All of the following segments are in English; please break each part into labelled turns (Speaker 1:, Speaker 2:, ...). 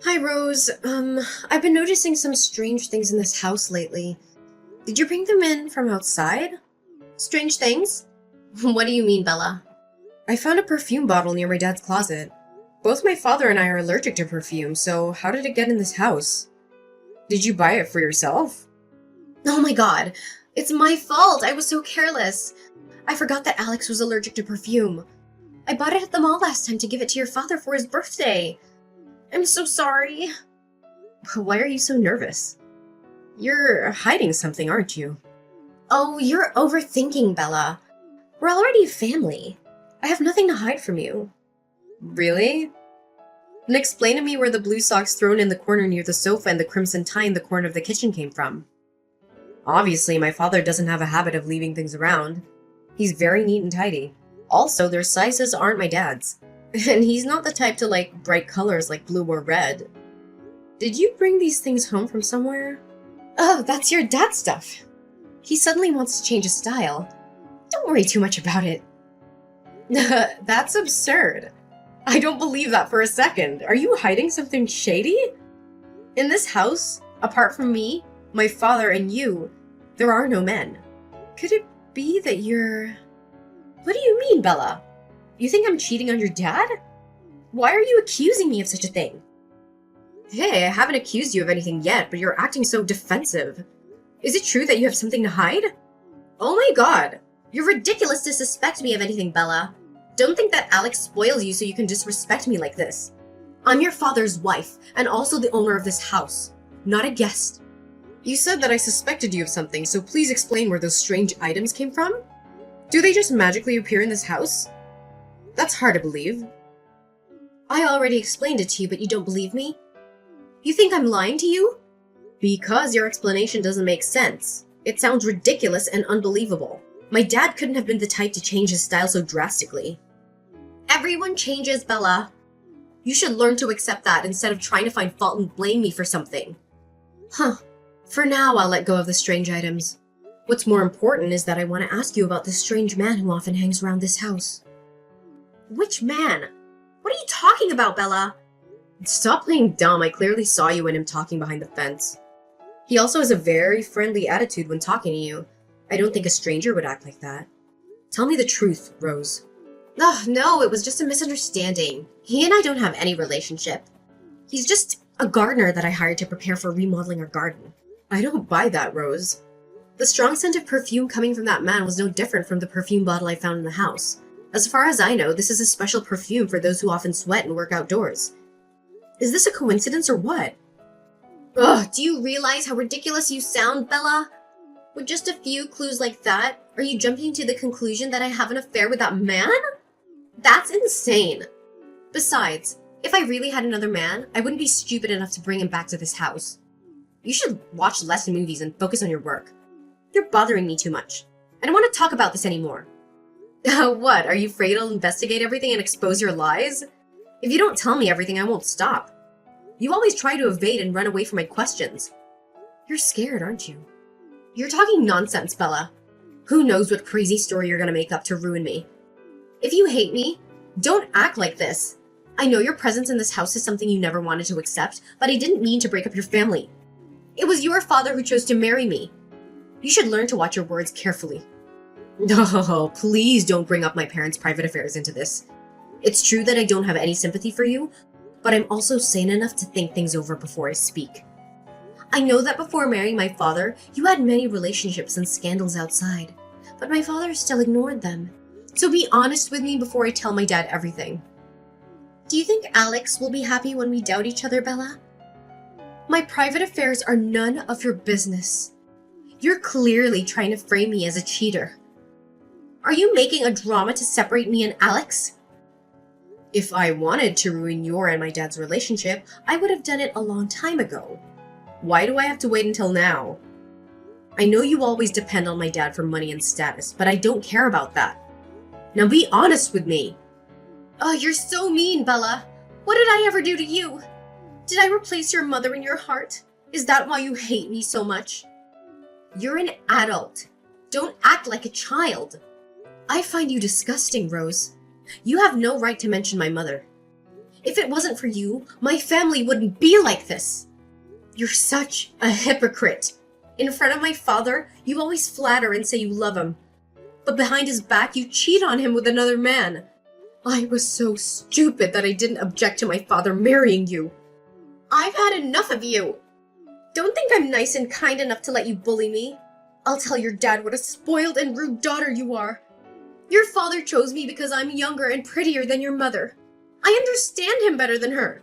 Speaker 1: Hi, Rose. I've been noticing some strange things in this house lately. Did you bring them in from outside? Strange things? What do you mean, Bella? I found a perfume bottle near my dad's closet. Both my father and I are allergic to perfume, so how did it get in this house? Did you buy it for yourself? Oh my god, it's my fault. I was so careless. I forgot that Alex was allergic to perfume. I bought it at the mall last time to give it to your father for his birthday. I'm so sorry. Why are you so nervous? You're hiding something, aren't you? Oh, you're overthinking, Bella. We're already a family. I have nothing to hide from you. Really? Then explain to me where the blue socks thrown in the corner near the sofa and the crimson tie in the corner of the kitchen came from. Obviously, my father doesn't have a habit of leaving things around. He's very neat and tidy. Also, their sizes aren't my dad's. And he's not the type to like bright colors like blue or red. Did you bring these things home from somewhere? Oh, that's your dad's stuff. He suddenly wants to change his style. Don't worry too much about it. That's absurd. I don't believe that for a second. Are you hiding something shady? In this house, apart from me, my father, and you, there are no men. Could it be that you're... What do you mean, Bella? You think I'm cheating on your dad? Why are you accusing me of such a thing? Hey, I haven't accused you of anything yet, but you're acting so defensive. Is it true that you have something to hide? Oh my god! You're ridiculous to suspect me of anything, Bella. Don't think that Alex spoils you so you can disrespect me like this. I'm your father's wife, and also the owner of this house, not a guest. You said that I suspected you of something, so please explain where those strange items came from? Do they just magically appear in this house? That's hard to believe. I already explained it to you, but you don't believe me? You think I'm lying to you? Because your explanation doesn't make sense. It sounds ridiculous and unbelievable. My dad couldn't have been the type to change his style so drastically. Everyone changes, Bella. You should learn to accept that instead of trying to find fault and blame me for something. Huh. For now, I'll let go of the strange items. What's more important is that I want to ask you about this strange man who often hangs around this house. Which man? What are you talking about, Bella? Stop playing dumb. I clearly saw you and him talking behind the fence. He also has a very friendly attitude when talking to you. I don't think a stranger would act like that. Tell me the truth, Rose. Oh, no, it was just a misunderstanding. He and I don't have any relationship. He's just a gardener that I hired to prepare for remodeling our garden. I don't buy that, Rose. The strong scent of perfume coming from that man was no different from the perfume bottle I found in the house. As far as I know, this is a special perfume for those who often sweat and work outdoors. Is this a coincidence or what? Ugh, do you realize how ridiculous you sound, Bella? With just a few clues like that, are you jumping to the conclusion that I have an affair with that man? That's insane. Besides, if I really had another man, I wouldn't be stupid enough to bring him back to this house. You should watch less movies and focus on your work. You're bothering me too much. I don't want to talk about this anymore. What, are you afraid I'll investigate everything and expose your lies? If you don't tell me everything, I won't stop. You always try to evade and run away from my questions. You're scared, aren't you? You're talking nonsense, Bella. Who knows what crazy story you're gonna make up to ruin me. If you hate me, don't act like this. I know your presence in this house is something you never wanted to accept, but I didn't mean to break up your family. It was your father who chose to marry me. You should learn to watch your words carefully. No, please don't bring up my parents' private affairs into this. It's true that I don't have any sympathy for you, but I'm also sane enough to think things over before I speak. I know that before marrying my father, you had many relationships and scandals outside, but my father still ignored them. So be honest with me before I tell my dad everything. Do you think Alex will be happy when we doubt each other, Bella? My private affairs are none of your business. You're clearly trying to frame me as a cheater. Are you making a drama to separate me and Alex? If I wanted to ruin your and my dad's relationship, I would have done it a long time ago. Why do I have to wait until now? I know you always depend on my dad for money and status, but I don't care about that. Now be honest with me. Oh, you're so mean, Bella. What did I ever do to you? Did I replace your mother in your heart? Is that why you hate me so much? You're an adult. Don't act like a child. I find you disgusting, Rose. You have no right to mention my mother. If it wasn't for you, my family wouldn't be like this. You're such a hypocrite. In front of my father, you always flatter and say you love him. But behind his back, you cheat on him with another man. I was so stupid that I didn't object to my father marrying you. I've had enough of you. Don't think I'm nice and kind enough to let you bully me. I'll tell your dad what a spoiled and rude daughter you are. Your father chose me because I'm younger and prettier than your mother. I understand him better than her.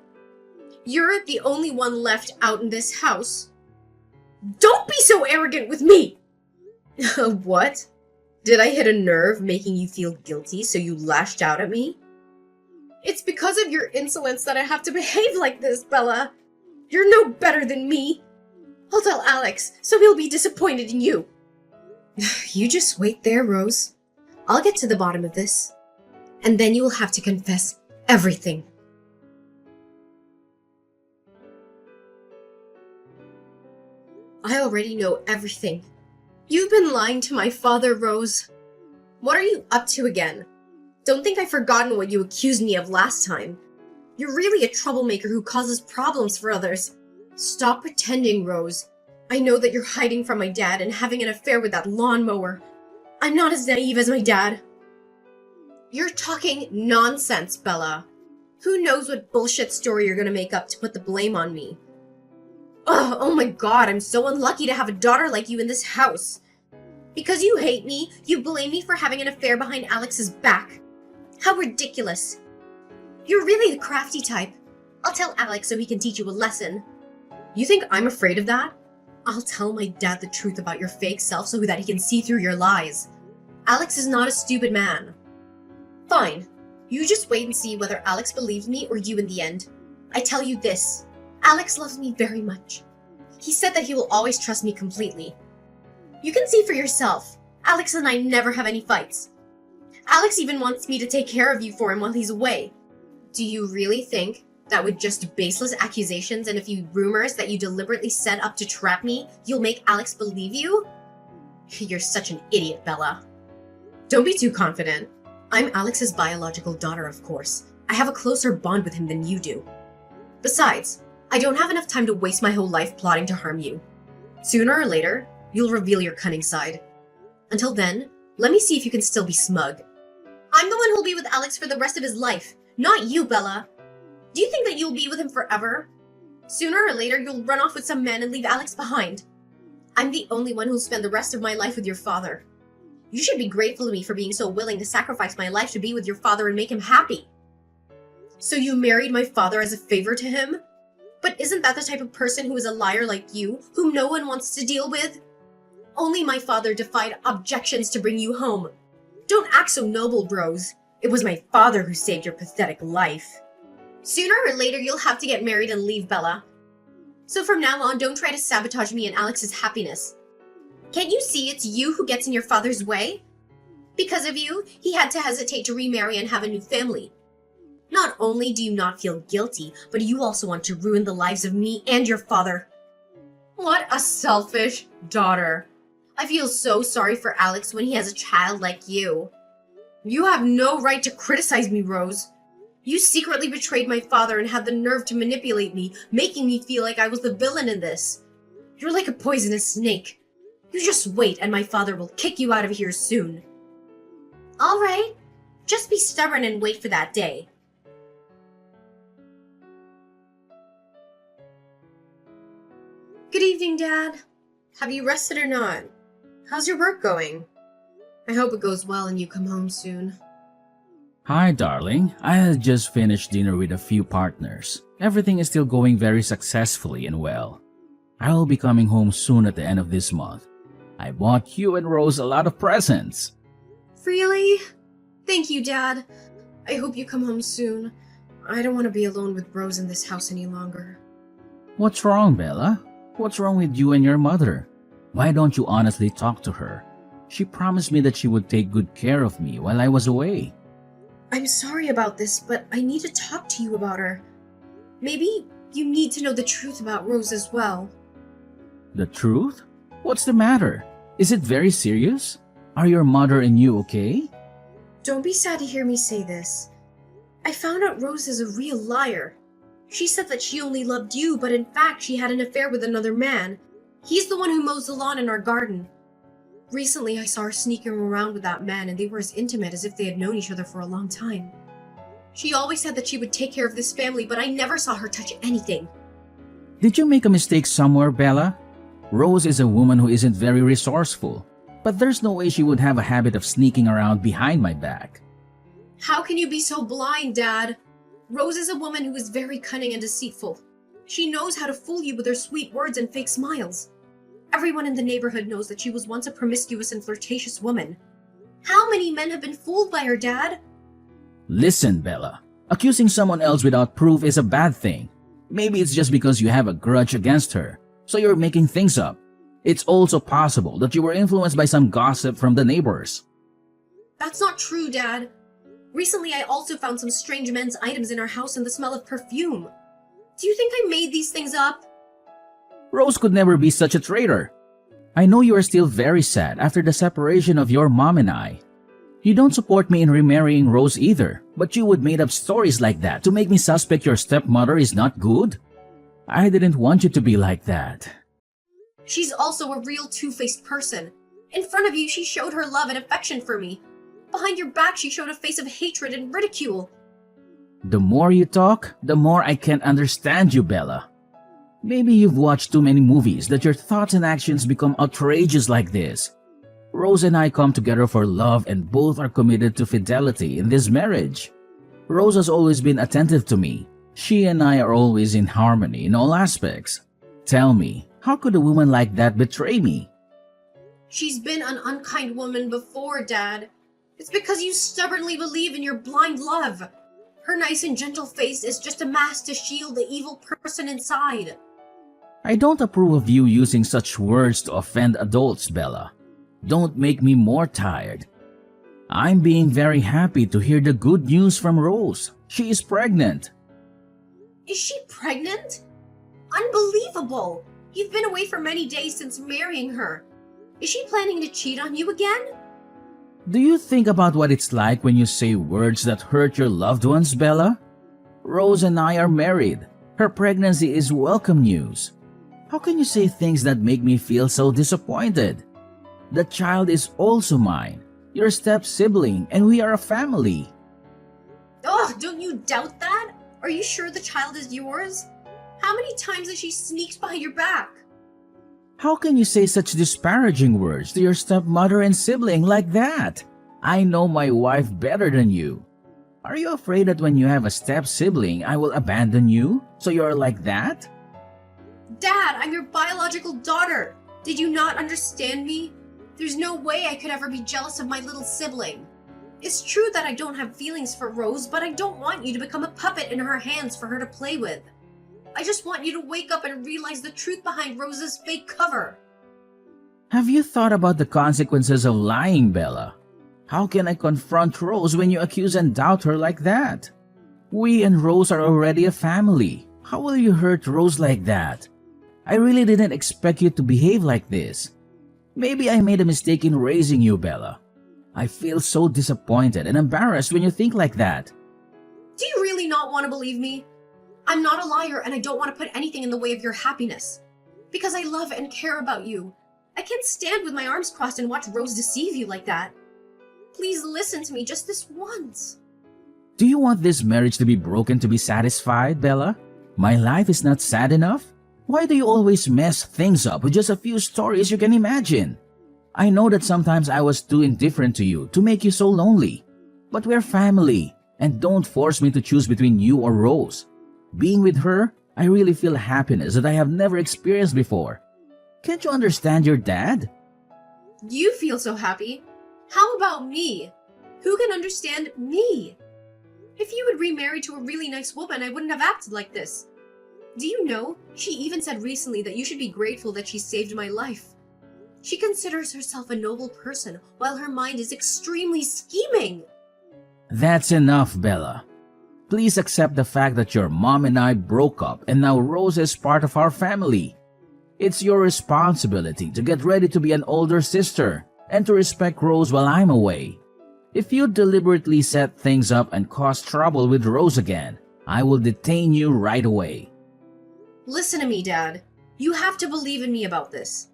Speaker 1: You're the only one left out in this house. Don't be so arrogant with me! What? Did I hit a nerve making you feel guilty so you lashed out at me? It's because of your insolence that I have to behave like this, Bella. You're no better than me. I'll tell Alex, so he'll be disappointed in you. You just wait there, Rose. I'll get to the bottom of this. And then you will have to confess everything. I already know everything. You've been lying to my father, Rose. What are you up to again? Don't think I've forgotten what you accused me of last time. You're really a troublemaker who causes problems for others. Stop pretending, Rose. I know that you're hiding from my dad and having an affair with that lawnmower. I'm not as naive as my dad. You're talking nonsense, Bella. Who knows what bullshit story you're gonna make up to put the blame on me? Ugh, oh my god, I'm so unlucky to have a daughter like you in this house. Because you hate me, you blame me for having an affair behind Alex's back. How ridiculous. You're really the crafty type. I'll tell Alex so he can teach you a lesson. You think I'm afraid of that? I'll tell my dad the truth about your fake self so that he can see through your lies. Alex is not a stupid man. Fine. You just wait and see whether Alex believes me or you in the end. I tell you this. Alex loves me very much. He said that he will always trust me completely. You can see for yourself. Alex and I never have any fights. Alex even wants me to take care of you for him while he's away. Do you really think that with just baseless accusations and a few rumors that you deliberately set up to trap me, you'll make Alex believe you? You're such an idiot, Bella. Don't be too confident. I'm Alex's biological daughter, of course. I have a closer bond with him than you do. Besides, I don't have enough time to waste my whole life plotting to harm you. Sooner or later, you'll reveal your cunning side. Until then, let me see if you can still be smug. I'm the one who'll be with Alex for the rest of his life, not you, Bella. Do you think that you'll be with him forever? Sooner or later, you'll run off with some man and leave Alex behind. I'm the only one who'll spend the rest of my life with your father. You should be grateful to me for being so willing to sacrifice my life to be with your father and make him happy. So you married my father as a favor to him? But isn't that the type of person who is a liar like you, whom no one wants to deal with? Only my father defied objections to bring you home. Don't act so noble, Rose. It was my father who saved your pathetic life. Sooner or later, you'll have to get married and leave, Bella. So from now on, don't try to sabotage me and Alex's happiness. Can't you see it's you who gets in your father's way? Because of you, he had to hesitate to remarry and have a new family. Not only do you not feel guilty, but you also want to ruin the lives of me and your father. What a selfish daughter. I feel so sorry for Alex when he has a child like you. You have no right to criticize me, Rose. You secretly betrayed my father and had the nerve to manipulate me, making me feel like I was the villain in this. You're like a poisonous snake. You just wait and my father will kick you out of here soon. All right, just be stubborn and wait for that day. Good evening, Dad. Have you rested or not? How's your work going? I hope it goes well and you come home soon.
Speaker 2: Hi, darling. I had just finished dinner with a few partners. Everything is still going very successfully and well. I will be coming home soon at the end of this month. I bought you and Rose a lot of presents.
Speaker 1: Really? Thank you, Dad. I hope you come home soon. I don't want to be alone with Rose in this house any longer.
Speaker 2: What's wrong, Bella? What's wrong with you and your mother? Why don't you honestly talk to her? She promised me that she would take good care of me while I was away.
Speaker 1: I'm sorry about this, but I need to talk to you about her. Maybe you need to know the truth about Rose as well.
Speaker 2: The truth? What's the matter? Is it very serious? Are your mother and you okay?
Speaker 1: Don't be sad to hear me say this. I found out Rose is a real liar. She said that she only loved you, but in fact she had an affair with another man. He's the one who mows the lawn in our garden. Recently I saw her sneaking around with that man, and they were as intimate as if they had known each other for a long time. She always said that she would take care of this family, but I never saw her touch anything.
Speaker 2: Did you make a mistake somewhere, Bella? Rose is a woman who isn't very resourceful, but there's no way she would have a habit of sneaking around behind my back.
Speaker 1: How can you be so blind, Dad? Rose is a woman who is very cunning and deceitful. She knows how to fool you with her sweet words and fake smiles. Everyone in the neighborhood knows that she was once a promiscuous and flirtatious woman. How many men have been fooled by her, Dad?
Speaker 2: Listen, Bella. Accusing someone else without proof is a bad thing. Maybe it's just because you have a grudge against her, so you're making things up. It's also possible that you were influenced by some gossip from the neighbors.
Speaker 1: That's not true, Dad. Recently, I also found some strange men's items in our house and the smell of perfume. Do you think I made these things up?
Speaker 2: Rose could never be such a traitor. I know you are still very sad after the separation of your mom and I. You don't support me in remarrying Rose either, but you would make up stories like that to make me suspect your stepmother is not good? I didn't want you to be like that.
Speaker 1: She's also a real two-faced person. In front of you, she showed her love and affection for me. Behind your back, she showed a face of hatred and ridicule.
Speaker 2: The more you talk, the more I can't understand you, Bella. Maybe you've watched too many movies that your thoughts and actions become outrageous like this. Rose and I come together for love and both are committed to fidelity in this marriage. Rose has always been attentive to me. She and I are always in harmony in all aspects. Tell me, how could a woman like that betray me?
Speaker 1: She's been an unkind woman before, Dad. It's because you stubbornly believe in your blind love. Her nice and gentle face is just a mask to shield the evil person inside.
Speaker 2: I don't approve of you using such words to offend adults, Bella. Don't make me more tired. I'm being very happy to hear the good news from Rose. She is pregnant.
Speaker 1: Is she pregnant? Unbelievable! You've been away for many days since marrying her. Is she planning to cheat on you again?
Speaker 2: Do you think about what it's like when you say words that hurt your loved ones, Bella? Rose and I are married. Her pregnancy is welcome news. How can you say things that make me feel so disappointed? The child is also mine, your step-sibling, and we are a family.
Speaker 1: Oh, don't you doubt that? Are you sure the child is yours? How many times has she sneaked behind your back?
Speaker 2: How can you say such disparaging words to your stepmother and sibling like that? I know my wife better than you. Are you afraid that when you have a step-sibling, I will abandon you? So you're like that?
Speaker 1: Dad, I'm your biological daughter. Did you not understand me? There's no way I could ever be jealous of my little sibling. It's true that I don't have feelings for Rose, but I don't want you to become a puppet in her hands for her to play with. I just want you to wake up and realize the truth behind Rose's fake cover.
Speaker 2: Have you thought about the consequences of lying, Bella? How can I confront Rose when you accuse and doubt her like that? We and Rose are already a family. How will you hurt Rose like that? I really didn't expect you to behave like this. Maybe I made a mistake in raising you, Bella. I feel so disappointed and embarrassed when you think like that.
Speaker 1: Do you really not want to believe me? I'm not a liar and I don't want to put anything in the way of your happiness. Because I love and care about you. I can't stand with my arms crossed and watch Rose deceive you like that. Please listen to me just this once.
Speaker 2: Do you want this marriage to be broken to be satisfied, Bella? My life is not sad enough? Why do you always mess things up with just a few stories you can imagine? I know that sometimes I was too indifferent to you to make you so lonely. But we're family, and don't force me to choose between you or Rose. Being with her, I really feel happiness that I have never experienced before. Can't you understand your dad?
Speaker 1: You feel so happy. How about me? Who can understand me? If you had remarried to a really nice woman, I wouldn't have acted like this. Do you know, she even said recently that you should be grateful that she saved my life. She considers herself a noble person, while her mind is extremely scheming.
Speaker 2: That's enough, Bella. Please accept the fact that your mom and I broke up and now Rose is part of our family. It's your responsibility to get ready to be an older sister and to respect Rose while I'm away. If you deliberately set things up and cause trouble with Rose again, I will detain you right away.
Speaker 1: Listen to me, Dad. You have to believe in me about this.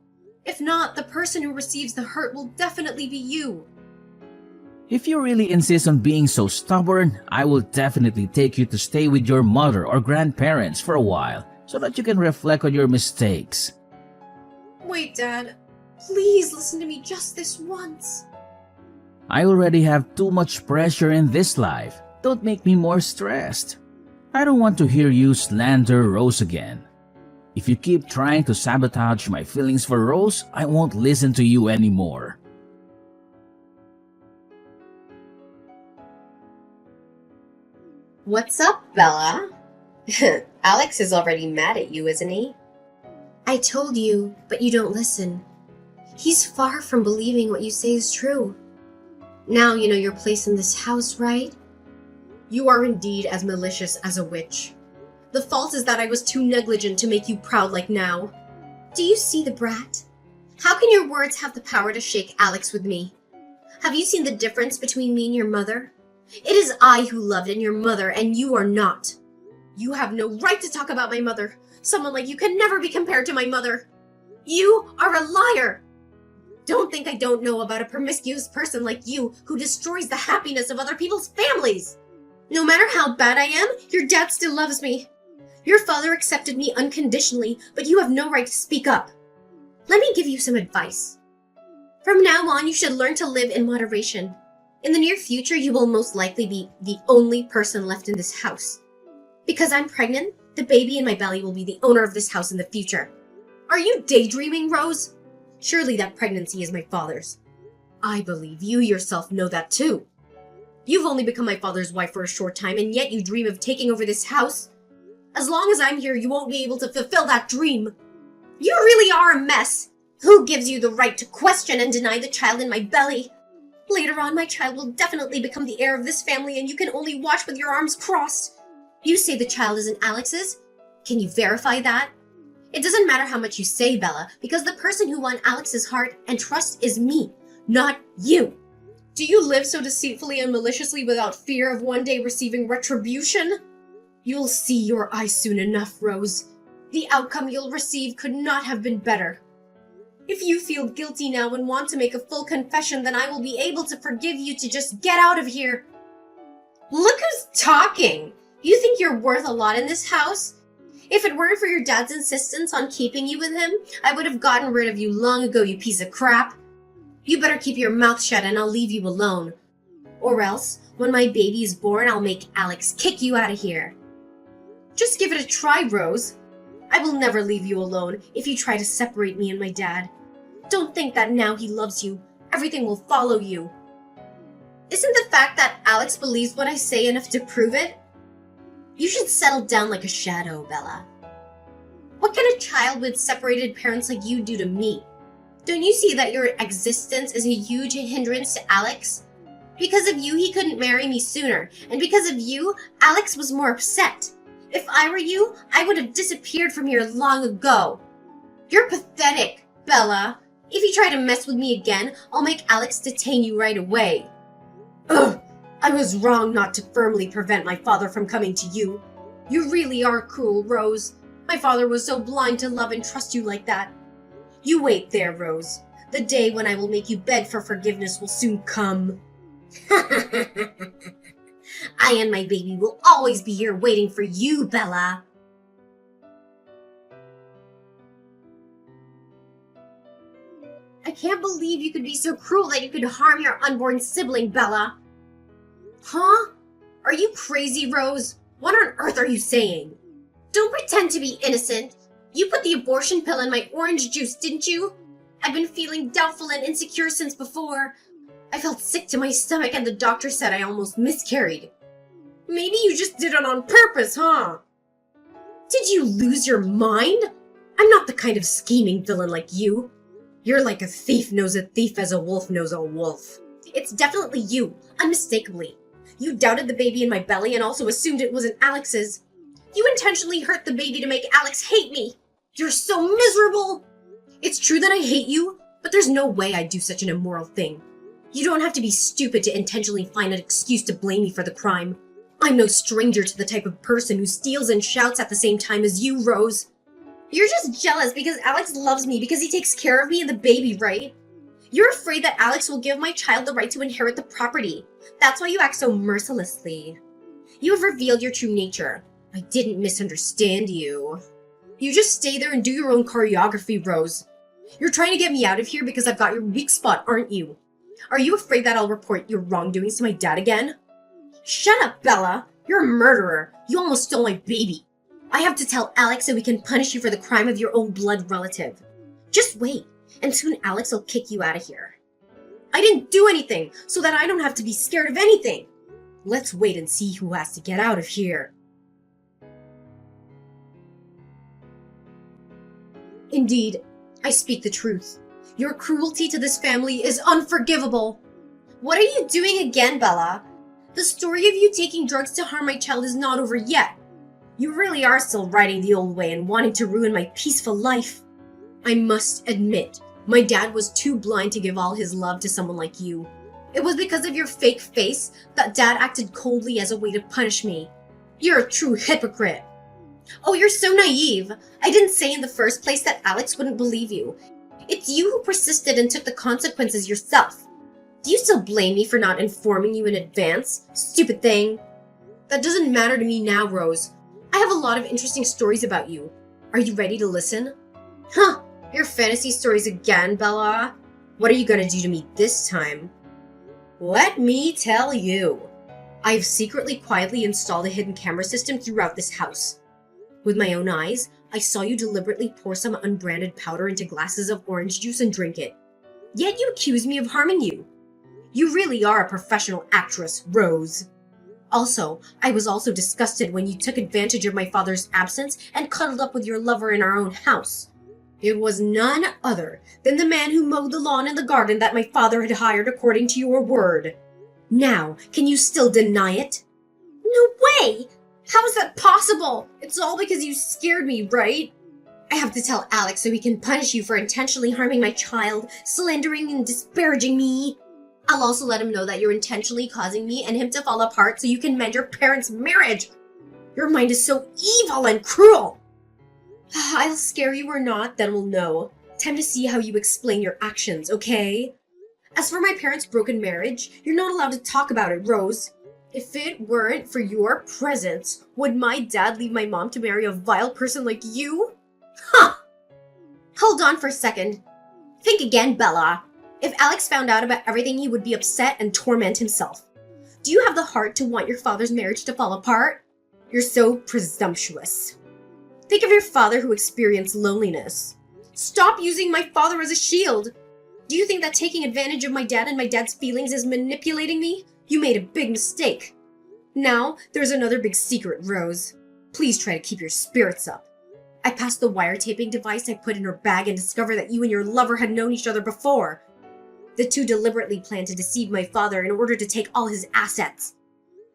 Speaker 1: If not, the person who receives the hurt will definitely be you.
Speaker 2: If you really insist on being so stubborn, I will definitely take you to stay with your mother or grandparents for a while so that you can reflect on your mistakes.
Speaker 1: Wait, Dad. Please listen to me just this once.
Speaker 2: I already have too much pressure in this life. Don't make me more stressed. I don't want to hear you slander Rose again. If you keep trying to sabotage my feelings for Rose, I won't listen to you anymore.
Speaker 1: What's up, Bella? Alex is already mad at you, isn't he? I told you, but you don't listen. He's far from believing what you say is true. Now you know your place in this house, right? You are indeed as malicious as a witch. The fault is that I was too negligent to make you proud like now. Do you see the brat? How can your words have the power to shake Alex with me? Have you seen the difference between me and your mother? It is I who loved and your mother, and you are not. You have no right to talk about my mother. Someone like you can never be compared to my mother. You are a liar. Don't think I don't know about a promiscuous person like you who destroys the happiness of other people's families. No matter how bad I am, your dad still loves me. Your father accepted me unconditionally, but you have no right to speak up. Let me give you some advice. From now on, you should learn to live in moderation. In the near future, you will most likely be the only person left in this house. Because I'm pregnant, the baby in my belly will be the owner of this house in the future. Are you daydreaming, Rose? Surely that pregnancy is my father's. I believe you yourself know that too. You've only become my father's wife for a short time, and yet you dream of taking over this house. As long as I'm here, you won't be able to fulfill that dream. You really are a mess. Who gives you the right to question and deny the child in my belly? Later on, my child will definitely become the heir of this family, and you can only watch with your arms crossed. You say the child isn't Alex's? Can you verify that? It doesn't matter how much you say, Bella, because the person who won Alex's heart and trust is me, not you. Do you live so deceitfully and maliciously without fear of one day receiving retribution? You'll see your eyes soon enough, Rose. The outcome you'll receive could not have been better. If you feel guilty now and want to make a full confession, then I will be able to forgive you to just get out of here. Look who's talking! You think you're worth a lot in this house? If it weren't for your dad's insistence on keeping you with him, I would have gotten rid of you long ago, you piece of crap. You better keep your mouth shut and I'll leave you alone. Or else, when my baby is born, I'll make Alex kick you out of here. Just give it a try, Rose. I will never leave you alone if you try to separate me and my dad. Don't think that now he loves you, everything will follow you. Isn't the fact that Alex believes what I say enough to prove it? You should settle down like a shadow, Bella. What can a child with separated parents like you do to me? Don't you see that your existence is a huge hindrance to Alex? Because of you, he couldn't marry me sooner, and because of you, Alex was more upset. If I were you, I would have disappeared from here long ago. You're pathetic, Bella. If you try to mess with me again, I'll make Alex detain you right away. Ugh! I was wrong not to firmly prevent my father from coming to you. You really are cruel, Rose. My father was so blind to love and trust you like that. You wait there, Rose. The day when I will make you beg for forgiveness will soon come. I and my baby will always be here waiting for you, Bella. I can't believe you could be so cruel that you could harm your unborn sibling, Bella. Huh? Are you crazy, Rose? What on earth are you saying? Don't pretend to be innocent. You put the abortion pill in my orange juice, didn't you? I've been feeling doubtful and insecure since before. I felt sick to my stomach and the doctor said I almost miscarried. Maybe you just did it on purpose, huh? Did you lose your mind? I'm not the kind of scheming villain like you. You're like a thief knows a thief as a wolf knows a wolf. It's definitely you, unmistakably. You doubted the baby in my belly and also assumed it wasn't Alex's. You intentionally hurt the baby to make Alex hate me. You're so miserable. It's true that I hate you, but there's no way I'd do such an immoral thing. You don't have to be stupid to intentionally find an excuse to blame me for the crime. I'm no stranger to the type of person who steals and shouts at the same time as you, Rose. You're just jealous because Alex loves me because he takes care of me and the baby, right? You're afraid that Alex will give my child the right to inherit the property. That's why you act so mercilessly. You have revealed your true nature. I didn't misunderstand you. You just stay there and do your own choreography, Rose. You're trying to get me out of here because I've got your weak spot, aren't you? Are you afraid that I'll report your wrongdoings to my dad again? Shut up, Bella. You're a murderer. You almost stole my baby. I have to tell Alex so we can punish you for the crime of your own blood relative. Just wait, and soon Alex will kick you out of here. I didn't do anything, so that I don't have to be scared of anything. Let's wait and see who has to get out of here. Indeed, I speak the truth. Your cruelty to this family is unforgivable. What are you doing again, Bella? The story of you taking drugs to harm my child is not over yet. You really are still riding the old way and wanting to ruin my peaceful life. I must admit, my dad was too blind to give all his love to someone like you. It was because of your fake face that Dad acted coldly as a way to punish me. You're a true hypocrite. Oh, you're so naive. I didn't say in the first place that Alex wouldn't believe you. It's you who persisted and took the consequences yourself. Do you still blame me for not informing you in advance? Stupid thing. That doesn't matter to me now, Rose. I have a lot of interesting stories about you. Are you ready to listen? Huh, your fantasy stories again, Bella. What are you gonna do to me this time? Let me tell you. I've secretly quietly installed a hidden camera system throughout this house. With my own eyes, I saw you deliberately pour some unbranded powder into glasses of orange juice and drink it. Yet you accuse me of harming you. You really are a professional actress, Rose. Also, I was also disgusted when you took advantage of my father's absence and cuddled up with your lover in our own house. It was none other than the man who mowed the lawn and the garden that my father had hired according to your word. Now, can you still deny it? No way! How is that possible? It's all because you scared me, right? I have to tell Alex so he can punish you for intentionally harming my child, slandering and disparaging me. I'll also let him know that you're intentionally causing me and him to fall apart so you can mend your parents' marriage. Your mind is so evil and cruel. I'll scare you or not, then we'll know. Time to see how you explain your actions, okay? As for my parents' broken marriage, you're not allowed to talk about it, Rose. If it weren't for your presence, would my dad leave my mom to marry a vile person like you? Huh! Hold on for a second. Think again, Bella. If Alex found out about everything, he would be upset and torment himself. Do you have the heart to want your father's marriage to fall apart? You're so presumptuous. Think of your father who experienced loneliness. Stop using my father as a shield. Do you think that taking advantage of my dad and my dad's feelings is manipulating me? You made a big mistake. Now, there's another big secret, Rose. Please try to keep your spirits up. I passed the wiretapping device I put in her bag and discovered that you and your lover had known each other before. The two deliberately planned to deceive my father in order to take all his assets.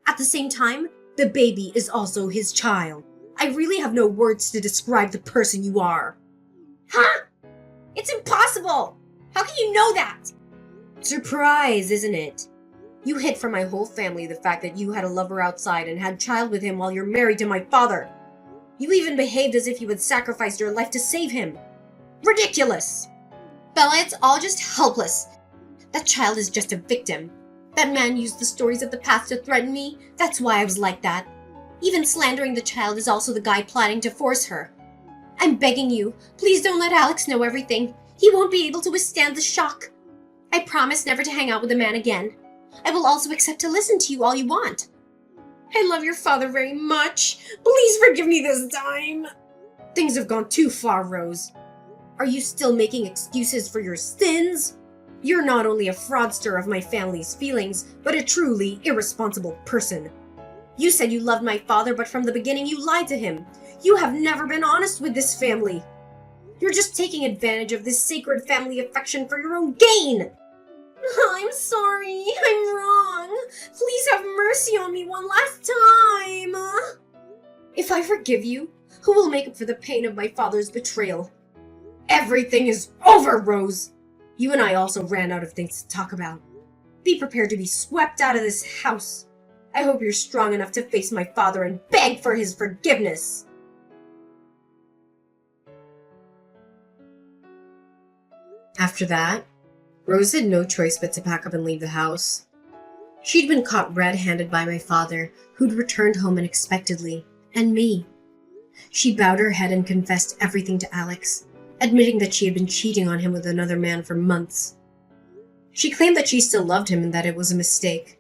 Speaker 1: At the same time, the baby is also his child. I really have no words to describe the person you are. Huh? It's impossible! How can you know that? Surprise, isn't it? You hid from my whole family the fact that you had a lover outside and had a child with him while you're married to my father. You even behaved as if you had sacrificed your life to save him. Ridiculous! Bella, it's all just helpless. That child is just a victim. That man used the stories of the past to threaten me. That's why I was like that. Even slandering the child is also the guy plotting to force her. I'm begging you, please don't let Alex know everything. He won't be able to withstand the shock. I promise never to hang out with a man again. I will also accept to listen to you all you want. I love your father very much. Please forgive me this time. Things have gone too far, Rose. Are you still making excuses for your sins? You're not only a fraudster of my family's feelings, but a truly irresponsible person. You said you loved my father, but from the beginning you lied to him. You have never been honest with this family. You're just taking advantage of this sacred family affection for your own gain. I'm sorry. I'm wrong. Please have mercy on me one last time. If I forgive you, who will make up for the pain of my father's betrayal? Everything is over, Rose. You and I also ran out of things to talk about. Be prepared to be swept out of this house. I hope you're strong enough to face my father and beg for his forgiveness. After that, Rose had no choice but to pack up and leave the house. She'd been caught red-handed by my father, who'd returned home unexpectedly, and me. She bowed her head and confessed everything to Alex, admitting that she had been cheating on him with another man for months. She claimed that she still loved him and that it was a mistake.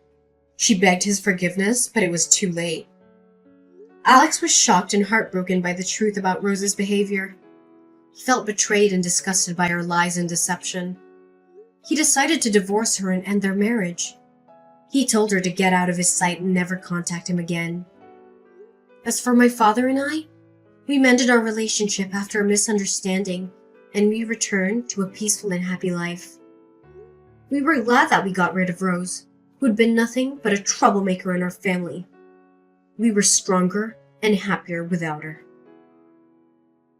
Speaker 1: She begged his forgiveness, but it was too late. Alex was shocked and heartbroken by the truth about Rose's behavior. He felt betrayed and disgusted by her lies and deception. He decided to divorce her and end their marriage. He told her to get out of his sight and never contact him again. As for my father and I, we mended our relationship after a misunderstanding, and we returned to a peaceful and happy life. We were glad that we got rid of Rose, who had been nothing but a troublemaker in our family. We were stronger and happier without her.